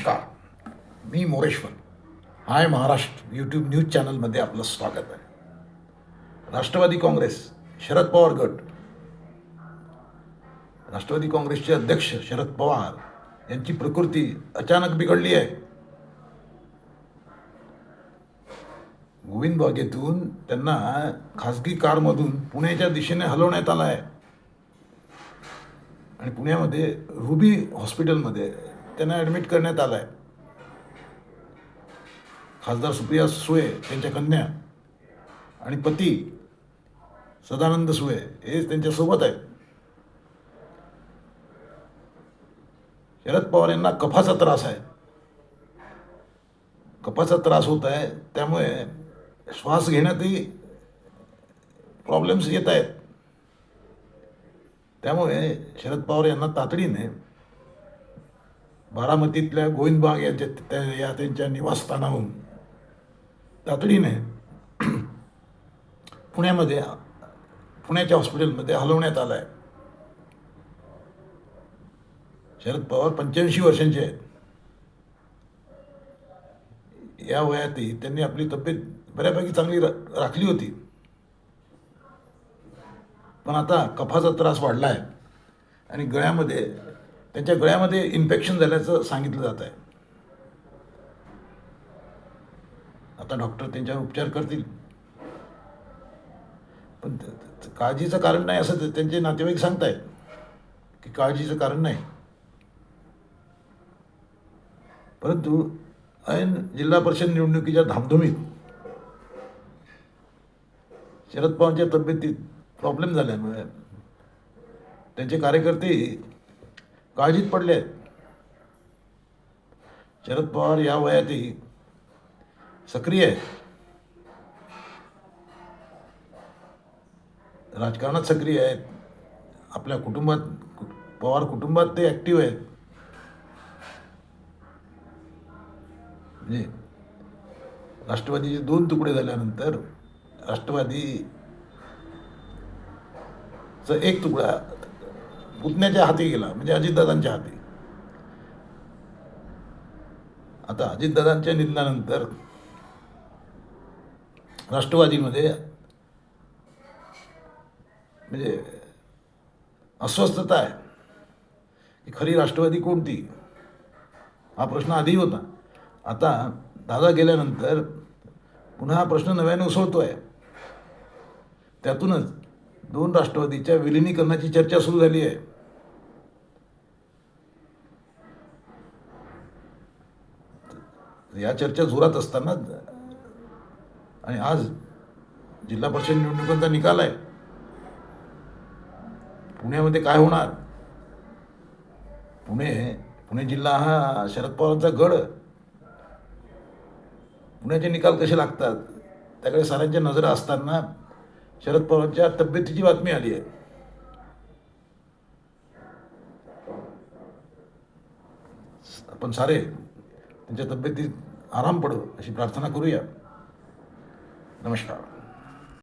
नमस्कार, मी मोरेश्वर. हाय Maharashtra YouTube news चॅनलमध्ये आपलं स्वागत आहे. राष्ट्रवादी काँग्रेस शरद पवार गट, राष्ट्रवादी काँग्रेसचे अध्यक्ष शरद पवार यांची प्रकृती अचानक बिघडली आहे. गोविंद बागेतून त्यांना खासगी कारमधून पुण्याच्या दिशेने हलवण्यात आलं आहे आणि पुण्यामध्ये रुबी हॉस्पिटलमध्ये त्यांना ॲडमिट करण्यात आलं आहे. खासदार सुप्रिया सुळे, त्यांच्या कन्या आणि पती सदानंद सुळे हे त्यांच्यासोबत आहेत. शरद पवार यांना कफाचा त्रास आहे. कफाचा त्रास होत आहे, त्यामुळे श्वास घेण्यातही प्रॉब्लेम्स येत आहेत. त्यामुळे शरद पवार यांना तातडीने बारामतीतल्या गोविंद बाग या त्यांच्या निवासस्थानाहून तातडीने पुण्याच्या हॉस्पिटलमध्ये हलवण्यात आलं आहे. शरद पवार 85 वर्षांचे आहेत. या वयातही त्यांनी आपली तब्येत बऱ्यापैकी चांगली राखली होती, पण आता कफाचा त्रास वाढला आहे आणि त्यांच्या गळ्यामध्ये इन्फेक्शन झाल्याचं सांगितलं जात आहे. आता डॉक्टर त्यांच्यावर उपचार करतील, पण काळजीचं कारण नाही असं त्यांचे नातेवाईक सांगतायत की काळजीचं कारण नाही. परंतु ऐन जिल्हा परिषद निवडणुकीच्या धामधुमीत शरद पवारांच्या तब्येतीत प्रॉब्लेम झाल्यामुळे त्यांचे कार्यकर्ते काळजीत पडले आहेत. शरद पवार या वयातही सक्रिय आहेत, राजकारणात सक्रिय आहेत. आपल्या पवार कुटुंबात ते ॲक्टिव्ह आहेत. म्हणजे राष्ट्रवादीचे 2 तुकडे झाल्यानंतर राष्ट्रवादीचा एक तुकडा पुतण्याच्या हाती गेला, म्हणजे अजितदादांच्या हाती. आता अजितदादांच्या निधनानंतर राष्ट्रवादीमध्ये म्हणजे अस्वस्थता आहे की खरी राष्ट्रवादी कोणती, हा प्रश्न आधी होता. आता दादा गेल्यानंतर पुन्हा हा प्रश्न नव्याने उसळतो आहे. त्यातूनच 2 राष्ट्रवादीच्या विलिनीकरणाची चर्चा सुरू झाली आहे. या चर्चा जोरात असताना आणि आज जिल्हा परिषद निवडणुकांचा निकाल आहे. पुण्यामध्ये काय होणार? पुणे जिल्हा हा शरद पवारांचा गड. पुण्याचे निकाल कसे लागतात त्याकडे साऱ्यांच्या नजरा असताना शरद पवारांच्या तब्येतीची बातमी आली आहे. आपण सारे त्यांच्या तब्येतीत आराम पडो अशी प्रार्थना करूया. नमस्कार.